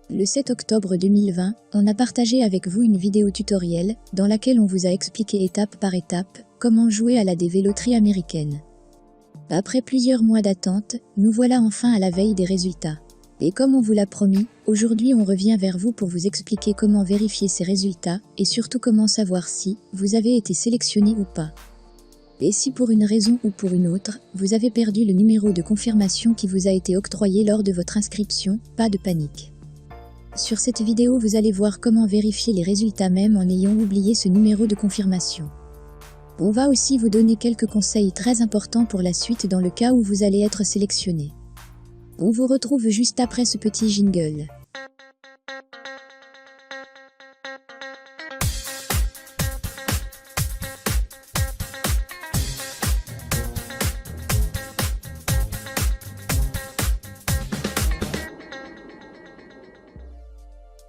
Le 7 octobre 2020, on a partagé avec vous une vidéo tutoriel dans laquelle on vous a expliqué étape par étape comment jouer à la dévéloterie américaine. Après plusieurs mois d'attente, nous voilà enfin à la veille des résultats. Et comme on vous l'a promis, aujourd'hui on revient vers vous pour vous expliquer comment vérifier ces résultats et surtout comment savoir si vous avez été sélectionné ou pas. Et si pour une raison ou pour une autre, vous avez perdu le numéro de confirmation qui vous a été octroyé lors de votre inscription, pas de panique. Sur cette vidéo, vous allez voir comment vérifier les résultats même en ayant oublié ce numéro de confirmation. On va aussi vous donner quelques conseils très importants pour la suite dans le cas où vous allez être sélectionné. On vous retrouve juste après ce petit jingle.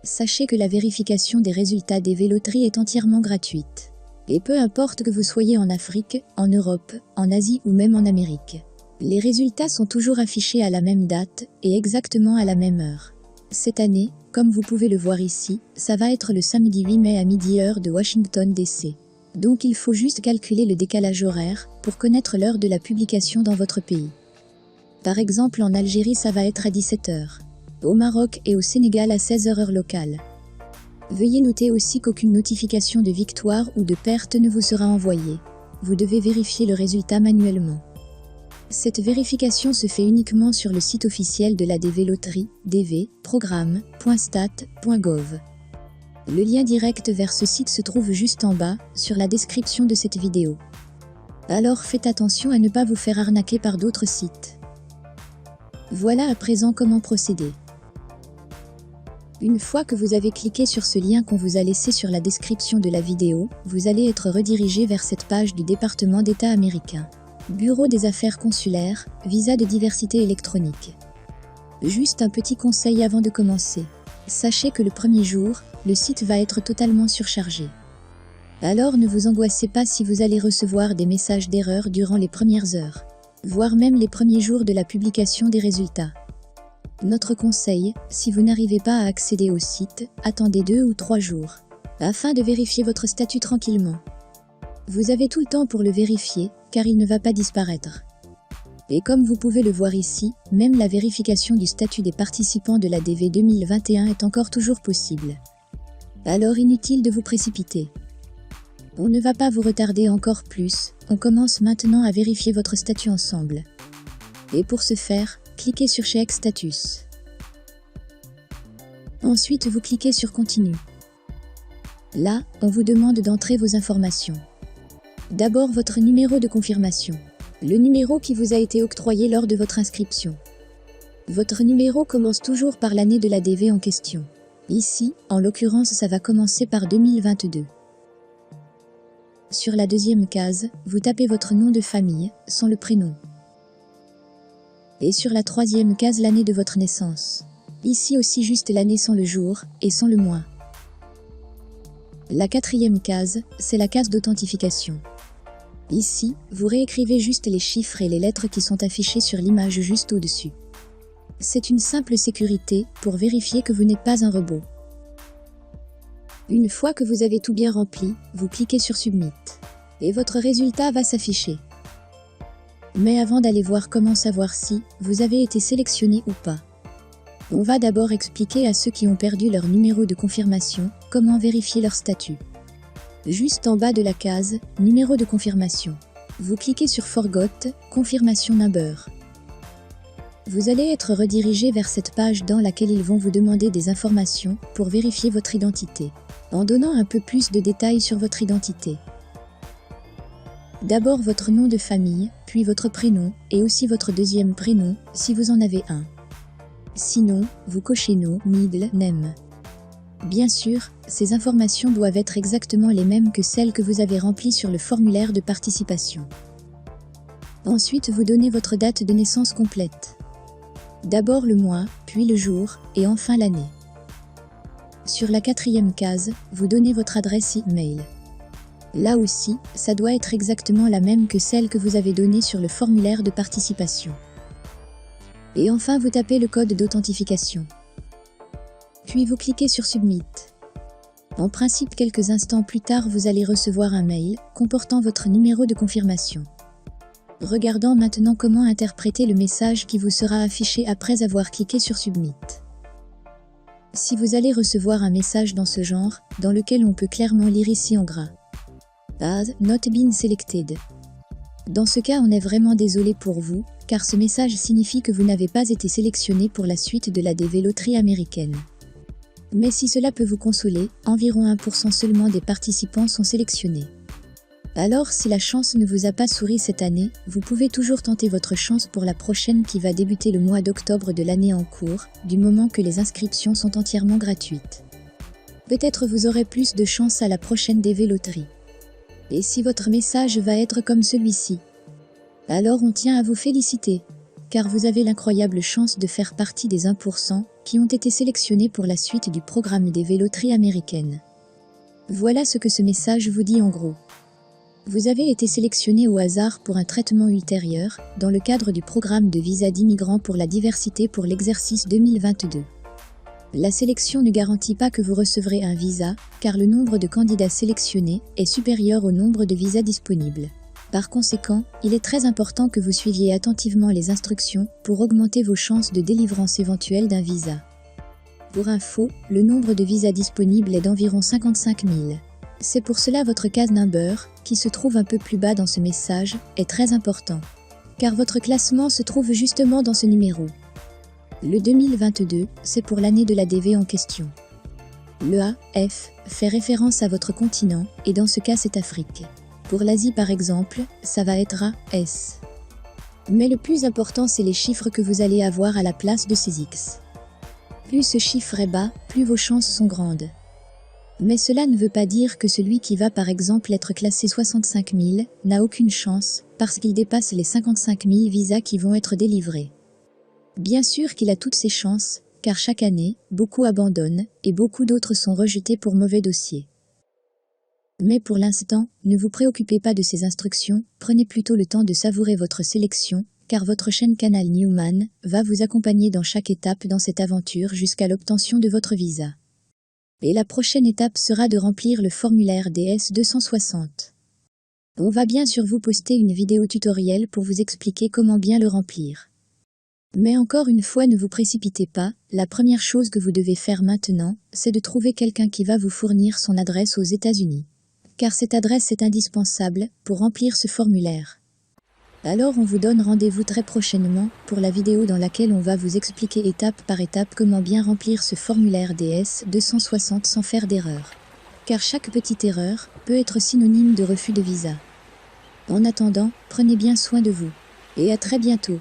Sachez que la vérification des résultats des véloteries est entièrement gratuite. Et peu importe que vous soyez en Afrique, en Europe, en Asie ou même en Amérique. Les résultats sont toujours affichés à la même date et exactement à la même heure. Cette année, comme vous pouvez le voir ici, ça va être le samedi 8 mai à midi heure de Washington DC. Donc il faut juste calculer le décalage horaire pour connaître l'heure de la publication dans votre pays. Par exemple en Algérie ça va être à 17 h. Au Maroc et au Sénégal à 16 h heure locale. Veuillez noter aussi qu'aucune notification de victoire ou de perte ne vous sera envoyée. Vous devez vérifier le résultat manuellement. Cette vérification se fait uniquement sur le site officiel de la dévéloterie, dv.programme.stat.gov. Le lien direct vers ce site se trouve juste en bas, sur la description de cette vidéo. Alors faites attention à ne pas vous faire arnaquer par d'autres sites. Voilà à présent comment procéder. Une fois que vous avez cliqué sur ce lien qu'on vous a laissé sur la description de la vidéo, vous allez être redirigé vers cette page du département d'État américain. Bureau des affaires consulaires, visa de diversité électronique. Juste un petit conseil avant de commencer. Sachez que le premier jour, le site va être totalement surchargé. Alors ne vous angoissez pas si vous allez recevoir des messages d'erreur durant les premières heures, voire même les premiers jours de la publication des résultats. Notre conseil, si vous n'arrivez pas à accéder au site, attendez 2 ou 3 jours, afin de vérifier votre statut tranquillement. Vous avez tout le temps pour le vérifier, car il ne va pas disparaître. Et comme vous pouvez le voir ici, même la vérification du statut des participants de la DV 2021 est encore toujours possible. Alors inutile de vous précipiter. On ne va pas vous retarder encore plus, on commence maintenant à vérifier votre statut ensemble. Et pour ce faire, cliquez sur Check Status. Ensuite, vous cliquez sur Continue. Là, on vous demande d'entrer vos informations. D'abord votre numéro de confirmation, le numéro qui vous a été octroyé lors de votre inscription. Votre numéro commence toujours par l'année de la DV en question. Ici, en l'occurrence, ça va commencer par 2022. Sur la deuxième case, vous tapez votre nom de famille, sans le prénom. Et sur la troisième case, l'année de votre naissance. Ici aussi juste l'année sans le jour, et sans le mois. La quatrième case, c'est la case d'authentification. Ici, vous réécrivez juste les chiffres et les lettres qui sont affichées sur l'image juste au-dessus. C'est une simple sécurité pour vérifier que vous n'êtes pas un robot. Une fois que vous avez tout bien rempli, vous cliquez sur Submit. Et votre résultat va s'afficher. Mais avant d'aller voir comment savoir si vous avez été sélectionné ou pas, on va d'abord expliquer à ceux qui ont perdu leur numéro de confirmation comment vérifier leur statut. Juste en bas de la case « Numéro de confirmation », vous cliquez sur « Forgot Confirmation Number ». Vous allez être redirigé vers cette page dans laquelle ils vont vous demander des informations pour vérifier votre identité, en donnant un peu plus de détails sur votre identité. D'abord votre nom de famille, puis votre prénom et aussi votre deuxième prénom si vous en avez un. Sinon, vous cochez no, middle name. Bien sûr, ces informations doivent être exactement les mêmes que celles que vous avez remplies sur le formulaire de participation. Ensuite, vous donnez votre date de naissance complète. D'abord le mois, puis le jour, et enfin l'année. Sur la quatrième case, vous donnez votre adresse e-mail. Là aussi, ça doit être exactement la même que celle que vous avez donnée sur le formulaire de participation. Et enfin, vous tapez le code d'authentification. Puis vous cliquez sur Submit. En principe, quelques instants plus tard, vous allez recevoir un mail comportant votre numéro de confirmation. Regardons maintenant comment interpréter le message qui vous sera affiché après avoir cliqué sur Submit. Si vous allez recevoir un message dans ce genre, dans lequel on peut clairement lire ici en gras Has not been selected. Dans ce cas, on est vraiment désolé pour vous, car ce message signifie que vous n'avez pas été sélectionné pour la suite de la DV loterie américaine. Mais si cela peut vous consoler, environ 1% seulement des participants sont sélectionnés. Alors, si la chance ne vous a pas souri cette année, vous pouvez toujours tenter votre chance pour la prochaine qui va débuter le mois d'octobre de l'année en cours, du moment que les inscriptions sont entièrement gratuites. Peut-être vous aurez plus de chance à la prochaine DV loterie. Et si votre message va être comme celui-ci, alors on tient à vous féliciter, car vous avez l'incroyable chance de faire partie des 1% qui ont été sélectionnés pour la suite du programme DV loterie américaine. Voilà ce que ce message vous dit en gros. Vous avez été sélectionné au hasard pour un traitement ultérieur, dans le cadre du programme de visa d'immigrants pour la diversité pour l'exercice 2022. La sélection ne garantit pas que vous recevrez un visa, car le nombre de candidats sélectionnés est supérieur au nombre de visas disponibles. Par conséquent, il est très important que vous suiviez attentivement les instructions pour augmenter vos chances de délivrance éventuelle d'un visa. Pour info, le nombre de visas disponibles est d'environ 55 000. C'est pour cela votre case number, qui se trouve un peu plus bas dans ce message, est très important. Car votre classement se trouve justement dans ce numéro. Le 2022, c'est pour l'année de la DV en question. Le A, F, fait référence à votre continent, et dans ce cas c'est Afrique. Pour l'Asie par exemple, ça va être A, S. Mais le plus important c'est les chiffres que vous allez avoir à la place de ces X. Plus ce chiffre est bas, plus vos chances sont grandes. Mais cela ne veut pas dire que celui qui va par exemple être classé 65 000 n'a aucune chance, parce qu'il dépasse les 55 000 visas qui vont être délivrés. Bien sûr qu'il a toutes ses chances, car chaque année, beaucoup abandonnent, et beaucoup d'autres sont rejetés pour mauvais dossiers. Mais pour l'instant, ne vous préoccupez pas de ces instructions, prenez plutôt le temps de savourer votre sélection, car votre chaîne Canal Newman va vous accompagner dans chaque étape dans cette aventure jusqu'à l'obtention de votre visa. Et la prochaine étape sera de remplir le formulaire DS-260. On va bien sûr vous poster une vidéo tutoriel pour vous expliquer comment bien le remplir. Mais encore une fois, ne vous précipitez pas, la première chose que vous devez faire maintenant, c'est de trouver quelqu'un qui va vous fournir son adresse aux États-Unis. Car cette adresse est indispensable pour remplir ce formulaire. Alors on vous donne rendez-vous très prochainement pour la vidéo dans laquelle on va vous expliquer étape par étape comment bien remplir ce formulaire DS-260 sans faire d'erreur. Car chaque petite erreur peut être synonyme de refus de visa. En attendant, prenez bien soin de vous. Et à très bientôt.